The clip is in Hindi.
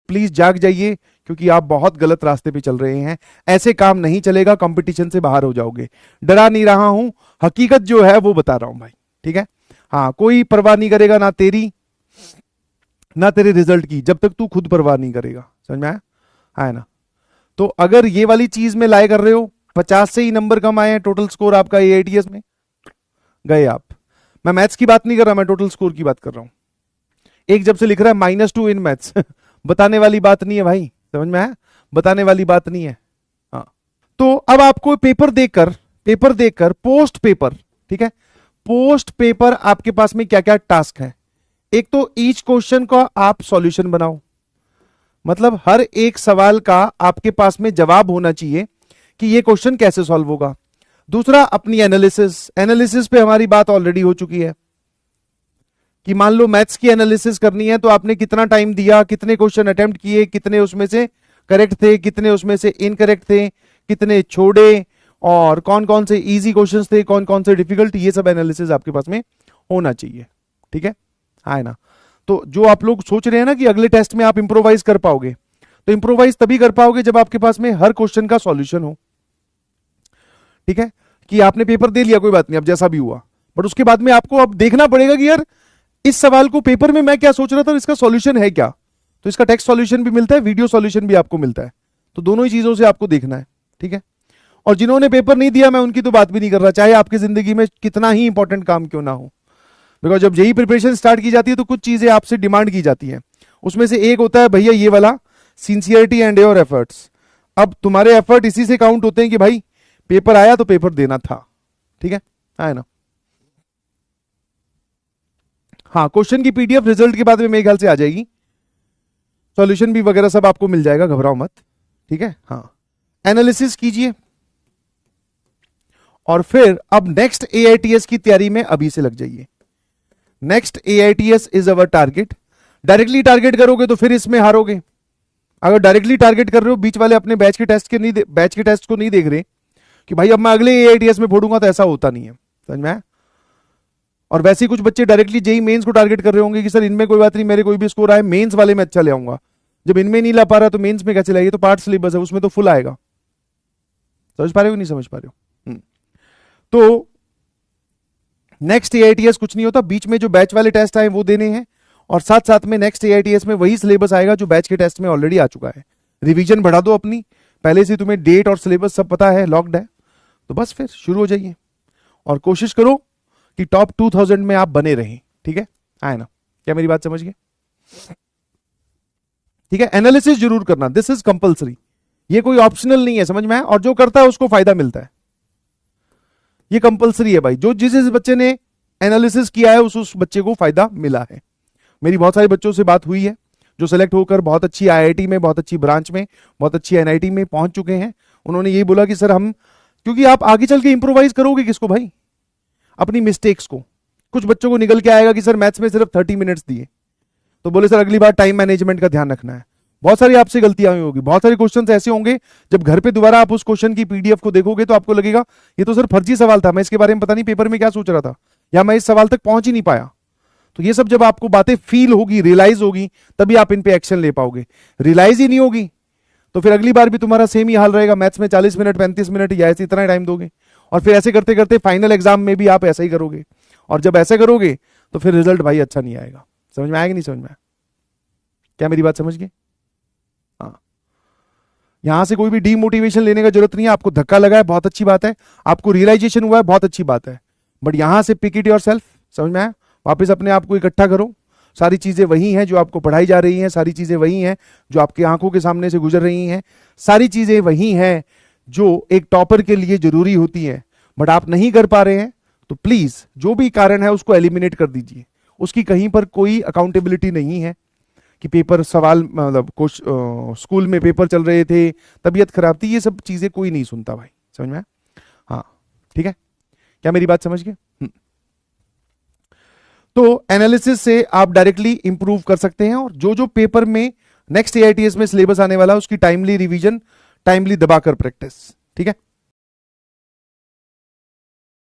प्लीज जाग जाइए, क्योंकि आप बहुत गलत रास्ते पे चल रहे हैं। ऐसे काम नहीं चलेगा, कंपटीशन से बाहर हो जाओगे। डरा नहीं रहा हूं, हकीकत जो है वो बता रहा हूं भाई, ठीक है। हाँ, कोई परवाह नहीं करेगा, ना तेरी ना तेरे रिजल्ट की, जब तक तू खुद परवाह नहीं करेगा। समझ में आया? है ना? तो अगर ये वाली चीज में लाए कर रहे हो, 50 से ही नंबर कम आए हैं टोटल स्कोर आपका AITS में, गए आप। मैं मैथ्स की बात नहीं कर रहा, मैं टोटल स्कोर की बात कर रहा हूं। एक जब से लिख रहा है -2 इन मैथ्स बताने वाली बात नहीं है भाई, समझ में आया? बताने वाली बात नहीं है। हाँ, तो अब आपको पेपर देकर पोस्ट पेपर, ठीक है, पोस्ट पेपर आपके पास में क्या क्या टास्क है। एक तो ईच क्वेश्चन का आप सॉल्यूशन बनाओ, मतलब हर एक सवाल का आपके पास में जवाब होना चाहिए कि ये क्वेश्चन कैसे सॉल्व होगा। दूसरा, अपनी एनालिसिस पे हमारी बात ऑलरेडी हो चुकी है कि मान लो मैथ्स की एनालिसिस करनी है तो आपने कितना टाइम दिया, कितने क्वेश्चन अटेम्प्ट किए, कितने उसमें से करेक्ट थे, कितने उसमें से इनकरेक्ट थे, कितने छोड़े, और कौन कौन से इजी क्वेश्चंस थे, कौन कौन से डिफिकल्ट, ये सब एनालिसिस आपके पास में होना चाहिए, ठीक है ना? तो जो आप लोग सोच रहे हैं ना कि अगले टेस्ट में आप इंप्रोवाइज कर पाओगे, तो इंप्रोवाइज तभी कर पाओगे जब आपके पास में हर क्वेश्चन का सॉल्यूशन हो, ठीक है। कि आपने पेपर दे लिया, कोई बात नहीं, अब जैसा भी हुआ, बट उसके बाद में आपको अब देखना पड़ेगा कि यार इस सवाल को पेपर में मैं क्या सोच रहा था और इसका सॉल्यूशन है क्या। तो इसका टेक्स्ट सॉल्यूशन भी मिलता है, वीडियो सॉल्यूशन भी आपको मिलता है, तो दोनों ही चीजों से आपको देखना है, ठीक है। और जिन्होंने पेपर नहीं दिया, मैं उनकी तो बात भी नहीं कर रहा, चाहे आपकी जिंदगी में कितना ही इंपॉर्टेंट काम क्यों ना हो। बिकॉज जब यही प्रिपरेशन स्टार्ट की जाती है तो कुछ चीजें आपसे डिमांड की जाती है, उसमें से एक होता है भैया ये वाला, सिंसियरिटी एंड योर एफर्ट्स। अब तुम्हारे एफर्ट इसी से काउंट होते हैं कि भाई पेपर आया तो पेपर देना था, ठीक है ना? हाँ, क्वेश्चन की PDF रिजल्ट के बाद में मेरे ख्याल से आ जाएगी, सॉल्यूशन भी वगैरह सब आपको मिल जाएगा, घबराओ मत, ठीक है। हाँ, एनालिसिस कीजिए और फिर अब नेक्स्ट AITS की तैयारी में अभी से लग जाइए। Next AITS is our target. Directly target करोगे तो फिर इसमें हारोगे। अगर डायरेक्टली टारगेट कर रहे हो, बीच वाले अपने बैच के टेस्ट को नहीं देख रहे कि भाई अब मैं अगले AITS में फोड़ूंगा, तो ऐसा होता नहीं है, समझ में आया? और वैसे ही कुछ बच्चे डायरेक्टली JEE मेंस को टारगेट कर रहे होंगे कि सर इनमें कोई बात नहीं, मेरे कोई भी स्कोर आए, मेंस वाले में अच्छा ले आऊंगा। जब इनमें नहीं ला पा रहा तो मेंस में कैसे लाइए? तो पार्ट सिलेबस है, उसमें तो फुल आएगा। समझ पा रहे हो, नहीं समझ पा रहे हो? तो नेक्स्ट AITS कुछ नहीं होता, बीच में जो बैच वाले टेस्ट आए वो देने हैं, और साथ साथ में नेक्स्ट AITS में वही सिलेबस आएगा जो बैच के टेस्ट में ऑलरेडी आ चुका है। रिवीजन बढ़ा दो अपनी, पहले से तुम्हें डेट और सिलेबस सब पता है, लॉक्ड है, तो बस फिर शुरू हो जाइए और कोशिश करो कि टॉप 2000 में आप बने रहें, ठीक है ना? क्या मेरी बात समझ गए? ठीक है, एनालिसिस जरूर करना, दिस इज कंपल्सरी, ये कोई ऑप्शनल नहीं है, समझ में आया? और जो करता है उसको फायदा मिलता है, ये कंपल्सरी है भाई। जो जिस बच्चे ने एनालिसिस किया है उस बच्चे को फायदा मिला है। मेरी बहुत सारे बच्चों से बात हुई है जो सिलेक्ट होकर बहुत अच्छी IIT में, बहुत अच्छी ब्रांच में, बहुत अच्छी NIT में पहुंच चुके हैं। उन्होंने यही बोला कि सर हम, क्योंकि आप आगे चल के इंप्रोवाइज करोगे किसको भाई? अपनी मिस्टेक्स को। कुछ बच्चों को निकल के आएगा कि सर मैथ्स में सिर्फ 30 मिनट्स दिए, तो बोले सर अगली बार टाइम मैनेजमेंट का ध्यान रखना है। बहुत सारी आपसे गलतियां हुई होगी, बहुत सारे क्वेश्चन ऐसे होंगे जब घर पे दोबारा आप उस क्वेश्चन की PDF को देखोगे तो आपको लगेगा ये तो सर फर्जी सवाल था, मैं इसके बारे में पता नहीं पेपर में क्या सोच रहा था, या मैं इस सवाल तक पहुंच ही नहीं पाया। तो ये सब जब आपको बातें फील होगी, रियलाइज होगी, तभी आप इन पे एक्शन ले पाओगे। रियलाइज ही नहीं होगी तो फिर अगली बार भी तुम्हारा सेम ही हाल रहेगा, मैथ्स में 40 मिनट 35 मिनट या ऐसे इतना टाइम दोगे, और फिर ऐसे करते करते फाइनल एग्जाम में भी आप ऐसा ही करोगे, और जब ऐसा करोगे तो फिर रिजल्ट भाई अच्छा नहीं आएगा। समझ में आएगा नहीं समझ में? क्या मेरी बात समझ गए? हाँ, यहां से कोई भी डीमोटिवेशन लेने का जरूरत नहीं है। आपको धक्का लगा है, बहुत अच्छी बात है, आपको रियलाइजेशन हुआ है, बहुत अच्छी बात है, बट यहां से पिक इट योरसेल्फ, समझ में आया? वापस अपने आप को इकट्ठा करो। सारी चीजें वही हैं जो आपको पढ़ाई जा रही हैं, सारी चीजें वही हैं जो आपकी आंखों के सामने से गुजर रही हैं, सारी चीजें वही हैं जो एक टॉपर के लिए जरूरी होती हैं, बट आप नहीं कर पा रहे हैं। तो प्लीज जो भी कारण है उसको एलिमिनेट कर दीजिए। उसकी कहीं पर कोई अकाउंटेबिलिटी नहीं है कि पेपर सवाल, मतलब कुछ स्कूल में पेपर चल रहे थे, तबीयत खराब थी, ये सब चीजें कोई नहीं सुनता भाई। समझ में? हाँ, ठीक है, क्या मेरी बात समझ गए? तो एनालिसिस से आप डायरेक्टली इंप्रूव कर सकते हैं, और जो जो पेपर में नेक्स्ट AITS में सिलेबस आने वाला है उसकी टाइमली रिवीजन, टाइमली दबाकर प्रैक्टिस, ठीक है।